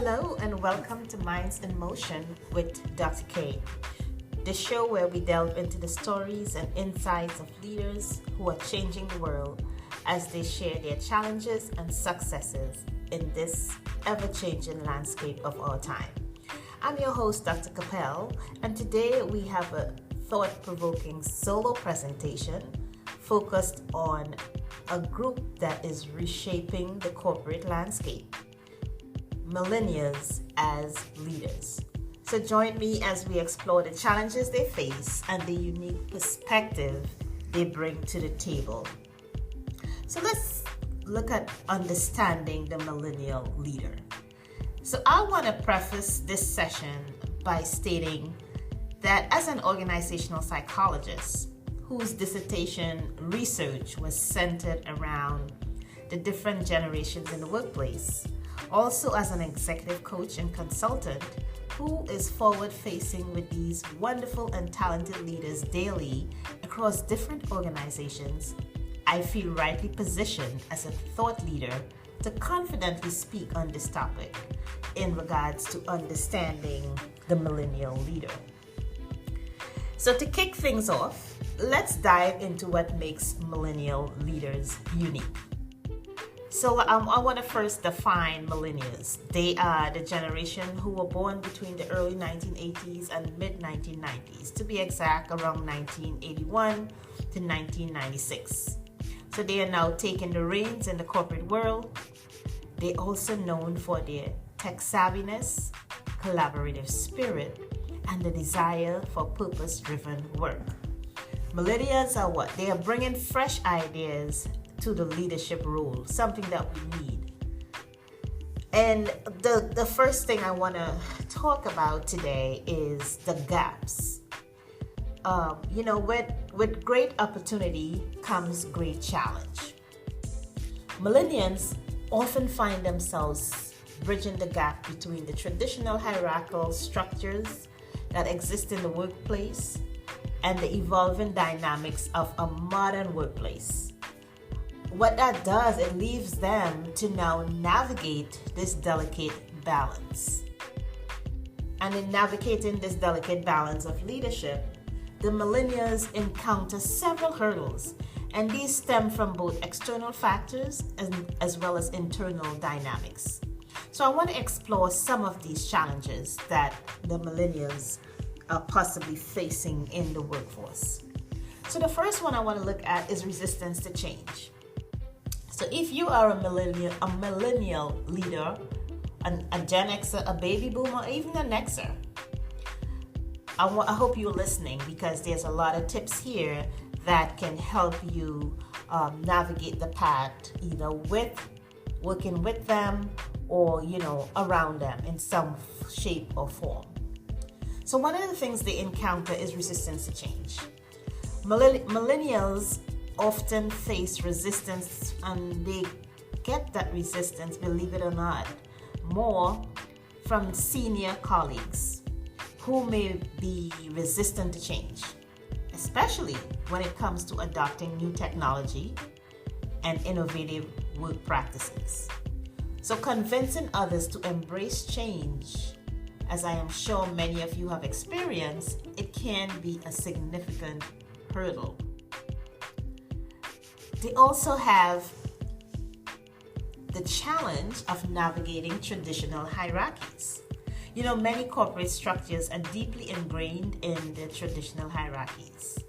Hello and welcome to Minds in Motion with Dr. K, the show where we delve into the stories and insights of leaders who are changing the world as they share their challenges and successes in this ever-changing landscape of our time. I'm your host, Dr. Capel, and today we have a thought-provoking solo presentation focused on a group that is reshaping the corporate landscape. Millennials as leaders. So join me as we explore the challenges they face and the unique perspective they bring to the table. So let's look at understanding the millennial leader. So I want to preface this session by stating that as an organizational psychologist whose dissertation research was centered around the different generations in the workplace, also as an executive coach and consultant who is forward-facing with these wonderful and talented leaders daily across different organizations, I feel rightly positioned as a thought leader to confidently speak on this topic in regards to understanding the millennial leader. So to kick things off, let's dive into what makes millennial leaders unique. So I want to first define millennials. They are the generation who were born between the early 1980s and mid-1990s, to be exact, around 1981 to 1996. So they are now taking the reins in the corporate world. They're also known for their tech savviness, collaborative spirit, and the desire for purpose-driven work. Millennials are what? They are bringing fresh ideas to the leadership role, something that we need. And the first thing I want to talk about today is the gaps. With great opportunity comes great challenge. Millennials often find themselves bridging the gap between the traditional hierarchical structures that exist in the workplace and the evolving dynamics of a modern workplace. What that does, it leaves them to now navigate this delicate balance. And in navigating this delicate balance of leadership, the millennials encounter several hurdles, and these stem from both external factors as well as internal dynamics. So I want to explore some of these challenges that the millennials are possibly facing in the workforce. So the first one I want to look at is resistance to change. So if you are a millennial leader, a Gen Xer, a baby boomer, or even an Xer, I hope you're listening, because there's a lot of tips here that can help you navigate the path, either working with them or around them in some shape or form. So one of the things they encounter is resistance to change. Millennials often face resistance, and they get that resistance, believe it or not, more from senior colleagues who may be resistant to change, especially when it comes to adopting new technology and innovative work practices. So convincing others to embrace change, as I am sure many of you have experienced, it can be a significant hurdle. They also have the challenge of navigating traditional hierarchies. Many corporate structures are deeply ingrained in the traditional hierarchies.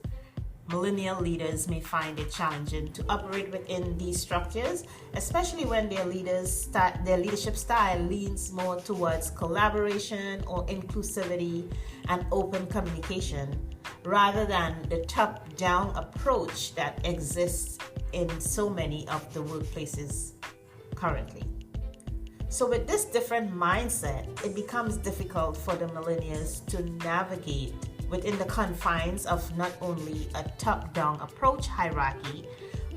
Millennial leaders may find it challenging to operate within these structures, especially when their leadership style leans more towards collaboration or inclusivity and open communication, rather than the top-down approach that exists in so many of the workplaces currently. So with this different mindset, it becomes difficult for the millennials to navigate within the confines of not only a top-down approach hierarchy,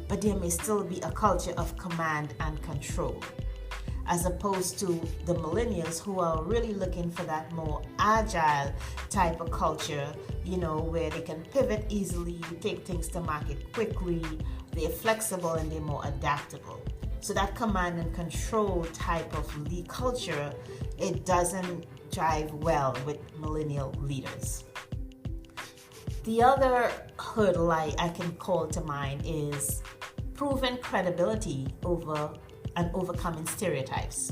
but there may still be a culture of command and control, as opposed to the millennials who are really looking for that more agile type of culture, where they can pivot easily, take things to market quickly, they're flexible and they're more adaptable. So that command and control type of lead culture it doesn't drive well with millennial leaders. The other hurdle I can call to mind is proven credibility over and overcoming stereotypes.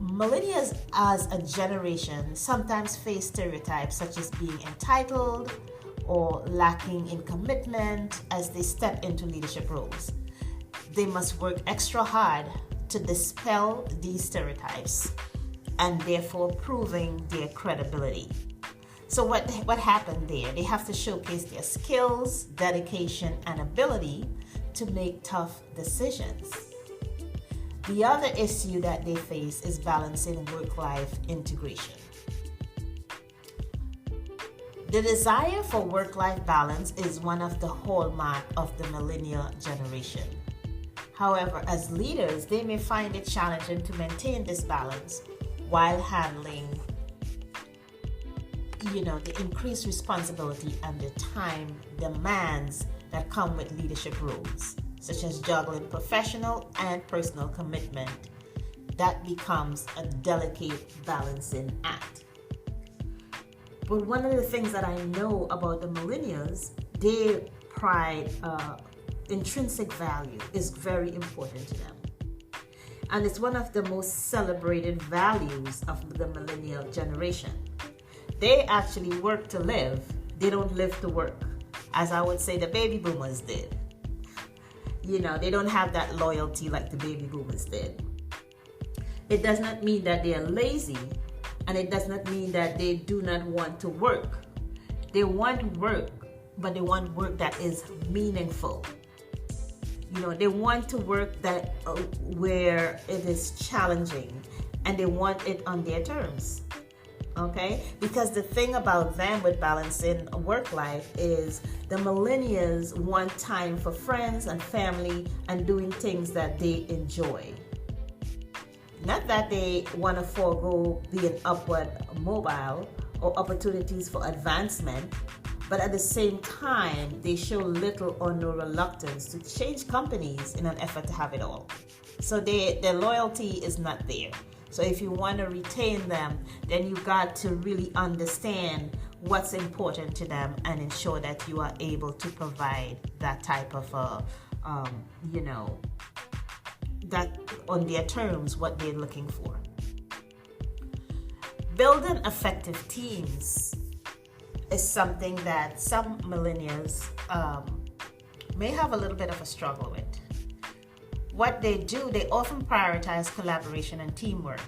Millennials as a generation sometimes face stereotypes such as being entitled or lacking in commitment as they step into leadership roles. They must work extra hard to dispel these stereotypes and therefore proving their credibility. So what happened there? They have to showcase their skills, dedication, and ability to make tough decisions. The other issue that they face is balancing work-life integration. The desire for work-life balance is one of the hallmark of the millennial generation. However, as leaders, they may find it challenging to maintain this balance while handling, the increased responsibility and the time demands that come with leadership roles, such as juggling professional and personal commitment. That becomes a delicate balancing act. But one of the things that I know about the millennials, their pride, intrinsic value is very important to them. And it's one of the most celebrated values of the millennial generation. They actually work to live. They don't live to work, as I would say the baby boomers did. They don't have that loyalty like the baby boomers did. It does not mean that they are lazy, and it does not mean that they do not want to work. They want work, but they want work that is meaningful. They want to work that where it is challenging, and they want it on their terms. Okay? Because the thing about them with balancing work life is the millennials want time for friends and family and doing things that they enjoy. Not that they want to forego being upward mobile or opportunities for advancement, but at the same time, they show little or no reluctance to change companies in an effort to have it all. So their loyalty is not there. So if you want to retain them, then you got to really understand what's important to them and ensure that you are able to provide that type of, that on their terms, what they're looking for. Building effective teams is something that some millennials may have a little bit of a struggle with. What they do, they often prioritize collaboration and teamwork.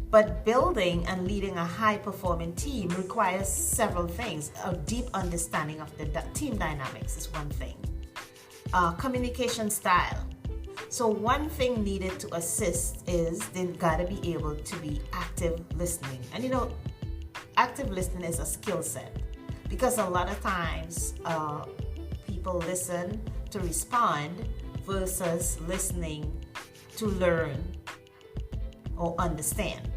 But building and leading a high-performing team requires several things. A deep understanding of the team dynamics is one thing. Communication style. So one thing needed to assist is they've got to be able to be active listening. And active listening is a skill set, because a lot of times people listen to respond versus listening to learn or understand.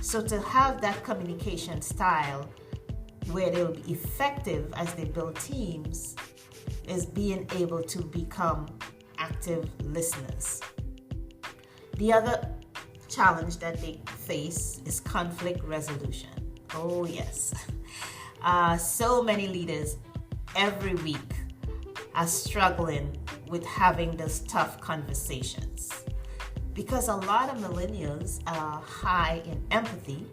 So to have that communication style where they will be effective as they build teams is being able to become active listeners. The other challenge that they face is conflict resolution. Oh yes. So many leaders every week are struggling with having those tough conversations, because a lot of millennials are high in empathy.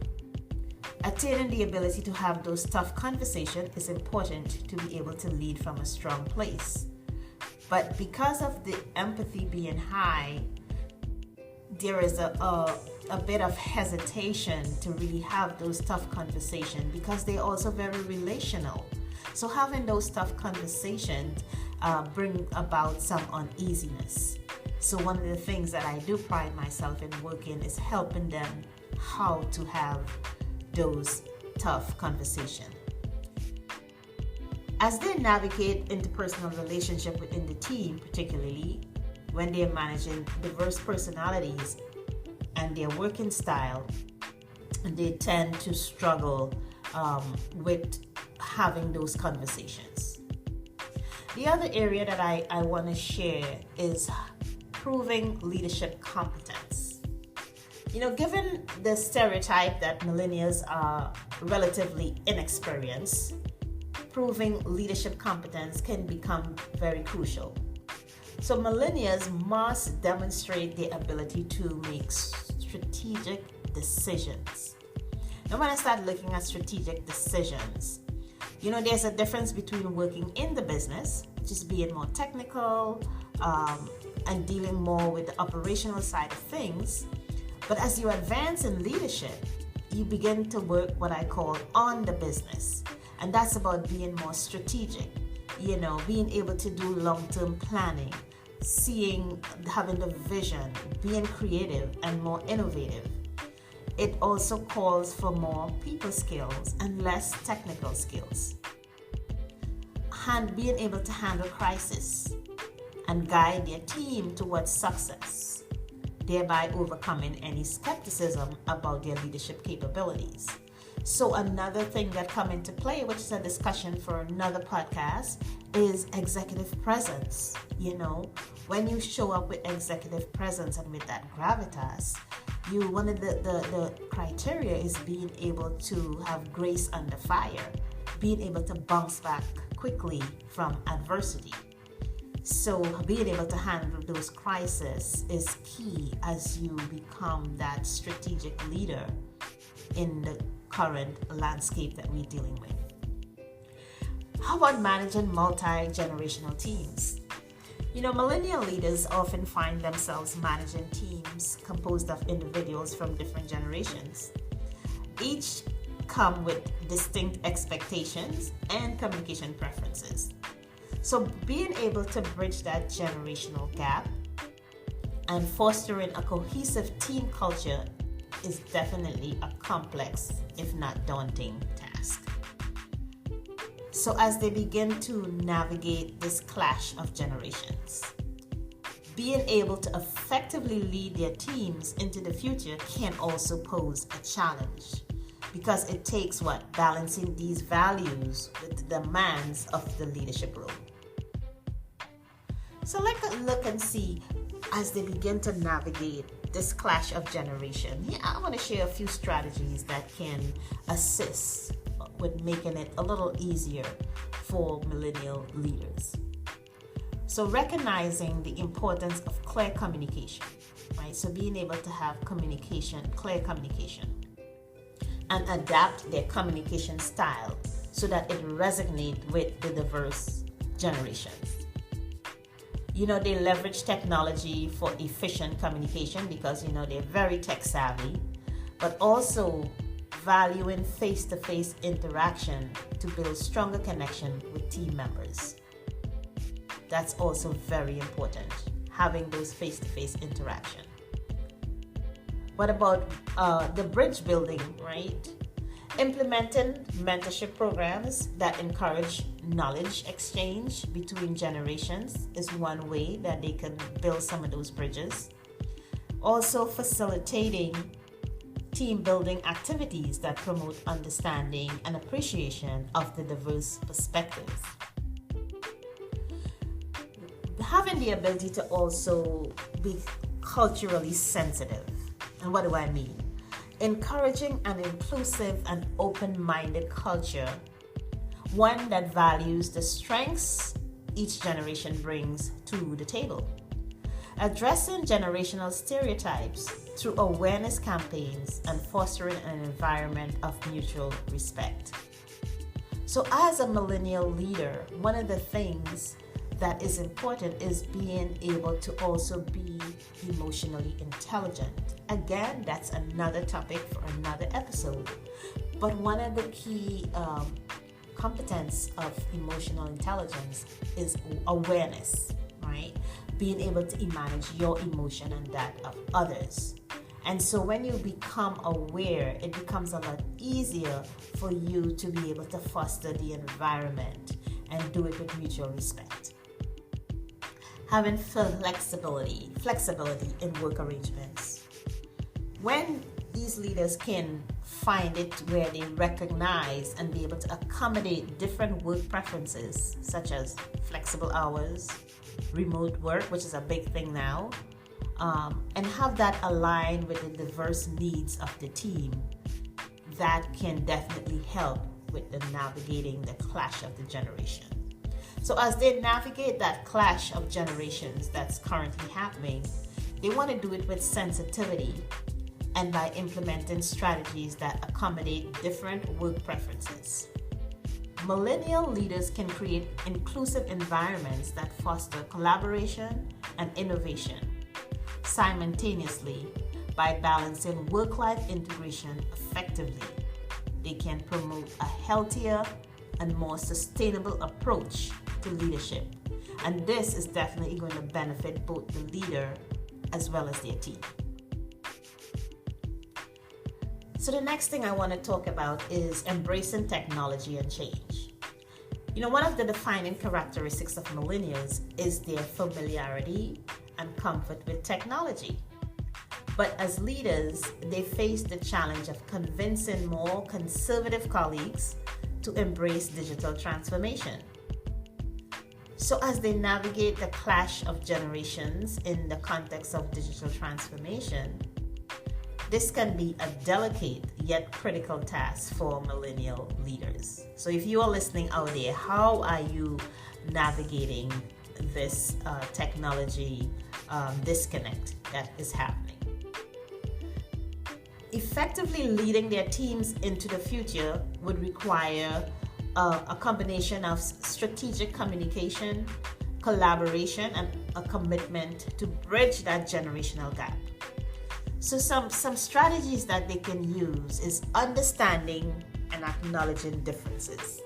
Attaining the ability to have those tough conversations is important to be able to lead from a strong place. But because of the empathy being high, there is a bit of hesitation to really have those tough conversations, because they're also very relational. So having those tough conversations bring about some uneasiness. So one of the things that I do pride myself in working is helping them how to have those tough conversations. As they navigate interpersonal relationship within the team, particularly when they're managing diverse personalities and their working style, they tend to struggle with having those conversations. The other area that I want to share is proving leadership competence. Given the stereotype that millennials are relatively inexperienced, proving leadership competence can become very crucial. So millennials must demonstrate their ability to make strategic decisions. Now, when I start looking at strategic decisions, there's a difference between working in the business, which is being more technical and dealing more with the operational side of things. But as you advance in leadership, you begin to work what I call on the business. And that's about being more strategic, being able to do long-term planning, having the vision, being creative and more innovative. It also calls for more people skills and less technical skills. And being able to handle crisis and guide their team towards success, thereby overcoming any skepticism about their leadership capabilities. So another thing that come into play, which is a discussion for another podcast, is executive presence. When you show up with executive presence and with that gravitas, one of the criteria is being able to have grace under fire, being able to bounce back quickly from adversity. So being able to handle those crises is key as you become that strategic leader in the current landscape that we're dealing with. How about managing multi-generational teams? Millennial leaders often find themselves managing teams composed of individuals from different generations. Each come with distinct expectations and communication preferences. So being able to bridge that generational gap and fostering a cohesive team culture is definitely a complex, if not daunting, task. So as they begin to navigate this clash of generations, being able to effectively lead their teams into the future can also pose a challenge, because it takes balancing these values with the demands of the leadership role. So let's look and see as they begin to navigate this clash of generation. Here, I want to share a few strategies that can assist with making it a little easier for millennial leaders. So recognizing the importance of clear communication, right? So being able to have clear communication, and adapt their communication style so that it resonates with the diverse generations. They leverage technology for efficient communication because, they're very tech savvy, but also valuing face-to-face interaction to build stronger connection with team members. That's also very important, having those face-to-face interaction. What about the bridge building, right? Implementing mentorship programs that encourage knowledge exchange between generations is one way that they can build some of those bridges. Also facilitating team building activities that promote understanding and appreciation of the diverse perspectives. Having the ability to also be culturally sensitive. And what do I mean? Encouraging an inclusive and open-minded culture, one that values the strengths each generation brings to the table. Addressing generational stereotypes through awareness campaigns and fostering an environment of mutual respect. So as a millennial leader, one of the things that is important is being able to also be emotionally intelligent. Again, that's another topic for another episode. But one of the key competence of emotional intelligence is awareness, right? Being able to manage your emotion and that of others. And so when you become aware, it becomes a lot easier for you to be able to foster the environment and do it with mutual respect. Having flexibility in work arrangements. When these leaders can find it where they recognize and be able to accommodate different work preferences, such as flexible hours, remote work, which is a big thing now, and have that align with the diverse needs of the team, that can definitely help with the navigating the clash of the generation. So as they navigate that clash of generations that's currently happening, they want to do it with sensitivity and by implementing strategies that accommodate different work preferences. Millennial leaders can create inclusive environments that foster collaboration and innovation simultaneously. By balancing work-life integration effectively, they can promote a healthier and more sustainable approach to leadership. And this is definitely going to benefit both the leader as well as their team. So the next thing I want to talk about is embracing technology and change. One of the defining characteristics of millennials is their familiarity and comfort with technology. But as leaders, they face the challenge of convincing more conservative colleagues to embrace digital transformation. So as they navigate the clash of generations in the context of digital transformation, this can be a delicate yet critical task for millennial leaders. So if you are listening out there, how are you navigating this technology disconnect that is happening? Effectively leading their teams into the future would require a combination of strategic communication, collaboration, and a commitment to bridge that generational gap. So some strategies that they can use is understanding and acknowledging differences.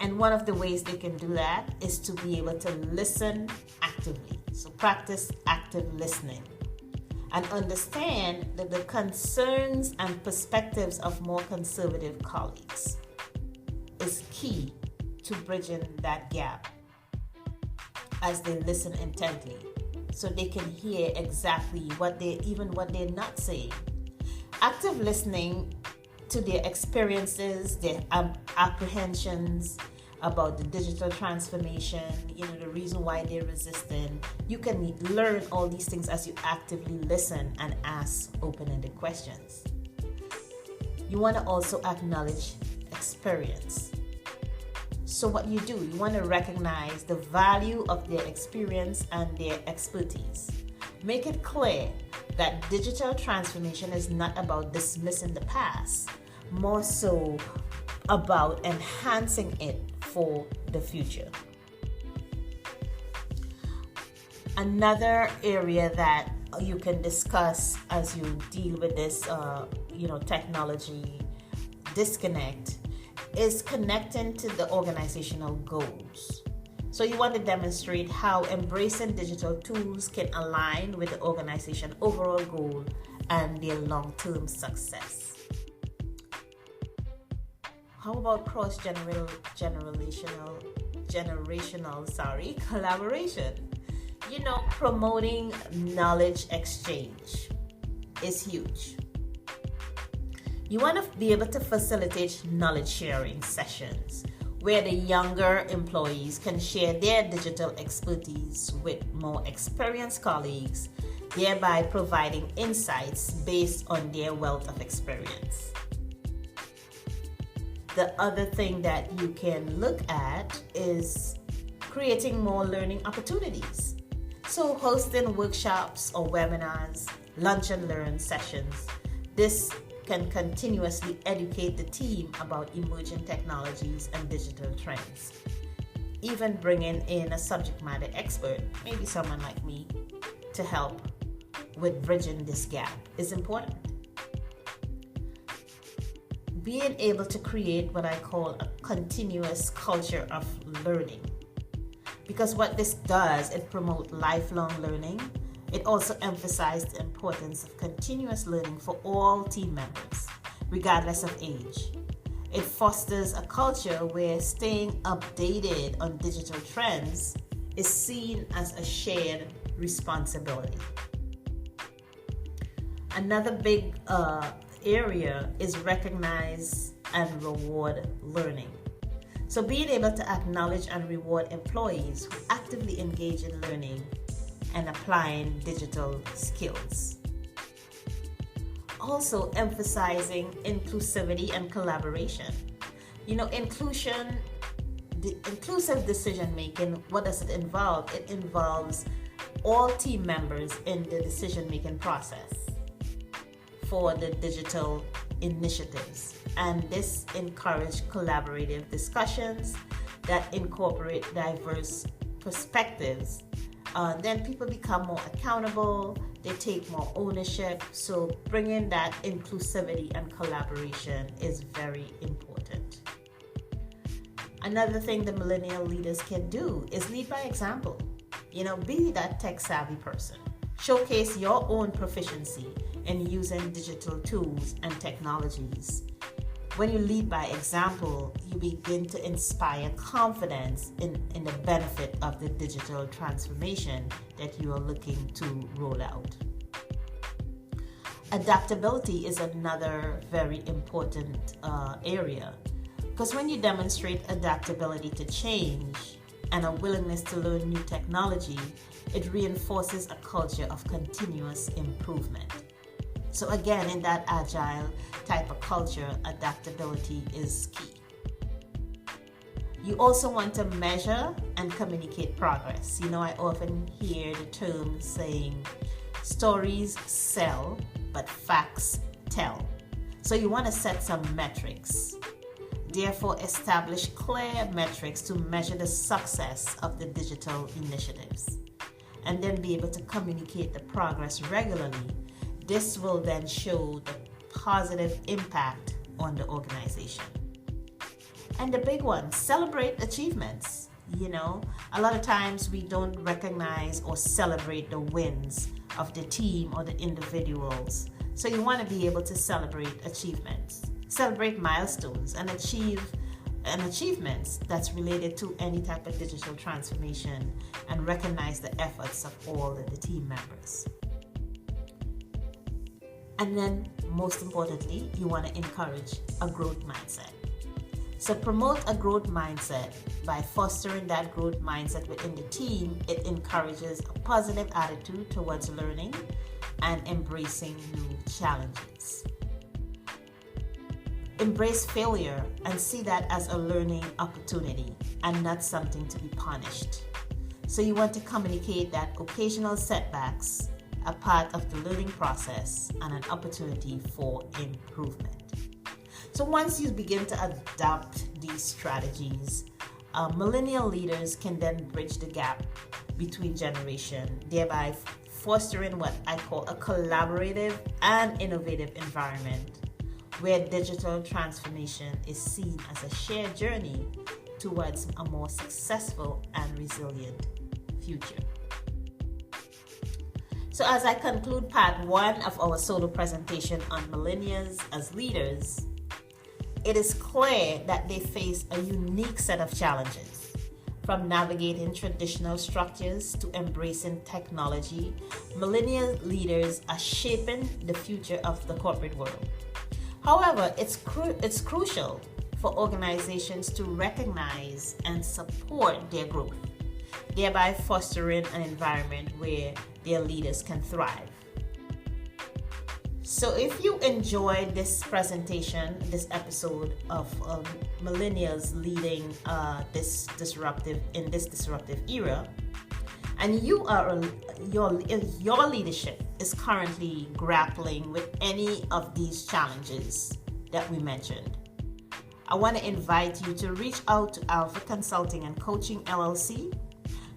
And one of the ways they can do that is to be able to listen actively. So practice active listening and understand that the concerns and perspectives of more conservative colleagues is key to bridging that gap as they listen intently, so they can hear exactly what they're not saying. Active listening to their experiences, their apprehensions about the digital transformation, the reason why they're resistant. You can learn all these things as you actively listen and ask open-ended questions. You want to also acknowledge experience. So what you do, you want to recognize the value of their experience and their expertise. Make it clear that digital transformation is not about dismissing the past, more so about enhancing it for the future. Another area that you can discuss as you deal with this, technology disconnect is connecting to the organizational goals. So you want to demonstrate how embracing digital tools can align with the organization's overall goal and their long-term success. How about cross-generational collaboration? Promoting knowledge exchange is huge. You want to be able to facilitate knowledge sharing sessions where the younger employees can share their digital expertise with more experienced colleagues, thereby providing insights based on their wealth of experience. The other thing that you can look at is creating more learning opportunities. So hosting workshops or webinars, lunch and learn sessions. This can continuously educate the team about emerging technologies and digital trends. Even bringing in a subject matter expert, maybe someone like me, to help with bridging this gap is important. Being able to create what I call a continuous culture of learning. Because what this does, it promotes lifelong learning. It also emphasizes the importance of continuous learning for all team members, regardless of age. It fosters a culture where staying updated on digital trends is seen as a shared responsibility. Another big area is recognize and reward learning. So being able to acknowledge and reward employees who actively engage in learning and applying digital skills. Also emphasizing inclusivity and collaboration. Inclusive decision making, what does it involve? It involves all team members in the decision making process for the digital initiatives. And this encourages collaborative discussions that incorporate diverse perspectives. Then people become more accountable, they take more ownership. So bringing that inclusivity and collaboration is very important. Another thing the millennial leaders can do is lead by example. Be that tech savvy person. Showcase your own proficiency in using digital tools and technologies. When you lead by example, you begin to inspire confidence in the benefit of the digital transformation that you are looking to roll out. Adaptability is another very important area, because when you demonstrate adaptability to change and a willingness to learn new technology, it reinforces a culture of continuous improvement. So again, in that agile type of culture, adaptability is key. You also want to measure and communicate progress. I often hear the term saying, stories sell, but facts tell. So you want to set some metrics. Therefore, establish clear metrics to measure the success of the digital initiatives, and then be able to communicate the progress regularly. This will then show the positive impact on the organization. And the big one, celebrate achievements. A lot of times we don't recognize or celebrate the wins of the team or the individuals. So you want to be able to celebrate achievements, celebrate milestones and achievements that's related to any type of digital transformation, and recognize the efforts of all of the team members. And then, most importantly, you want to encourage a growth mindset. So promote a growth mindset. By fostering that growth mindset within the team, it encourages a positive attitude towards learning and embracing new challenges. Embrace failure and see that as a learning opportunity and not something to be punished. So you want to communicate that occasional setbacks are part of the learning process and an opportunity for improvement. So once you begin to adopt these strategies, millennial leaders can then bridge the gap between generations, thereby fostering what I call a collaborative and innovative environment where digital transformation is seen as a shared journey towards a more successful and resilient future. So as I conclude part 1 of our solo presentation on millennials as leaders, it is clear that they face a unique set of challenges. From navigating traditional structures to embracing technology, millennial leaders are shaping the future of the corporate world. However, it's crucial for organizations to recognize and support their growth, thereby fostering an environment where their leaders can thrive. So if you enjoyed this presentation, this episode of millennials leading this disruptive era, and your leadership is currently grappling with any of these challenges that we mentioned, I want to invite you to reach out to Alpha Consulting and Coaching LLC.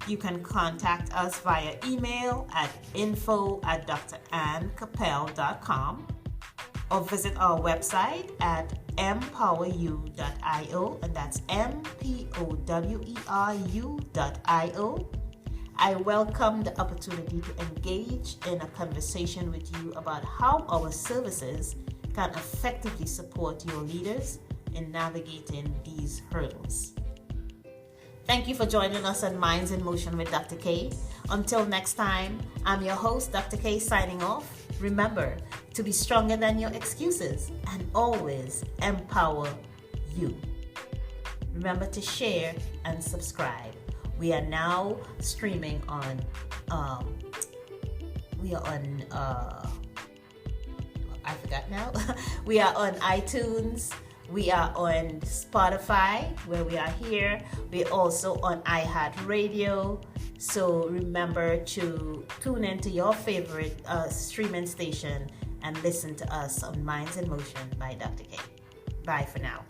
You can contact us via email at info@drannecapel.com or visit our website at empoweru.io, and that's MPOWERU.io. I welcome the opportunity to engage in a conversation with you about how our services can effectively support your leaders in navigating these hurdles. Thank you for joining us on Minds in Motion with Dr. K. Until next time, I'm your host, Dr. K, signing off. Remember to be stronger than your excuses and always empower you. Remember to share and subscribe. We are now streaming on, I forgot now. We are on iTunes. We are on Spotify, where we are here. We're also on iHeartRadio. So remember to tune into your favorite streaming station and listen to us on Minds in Motion by Dr. K. Bye for now.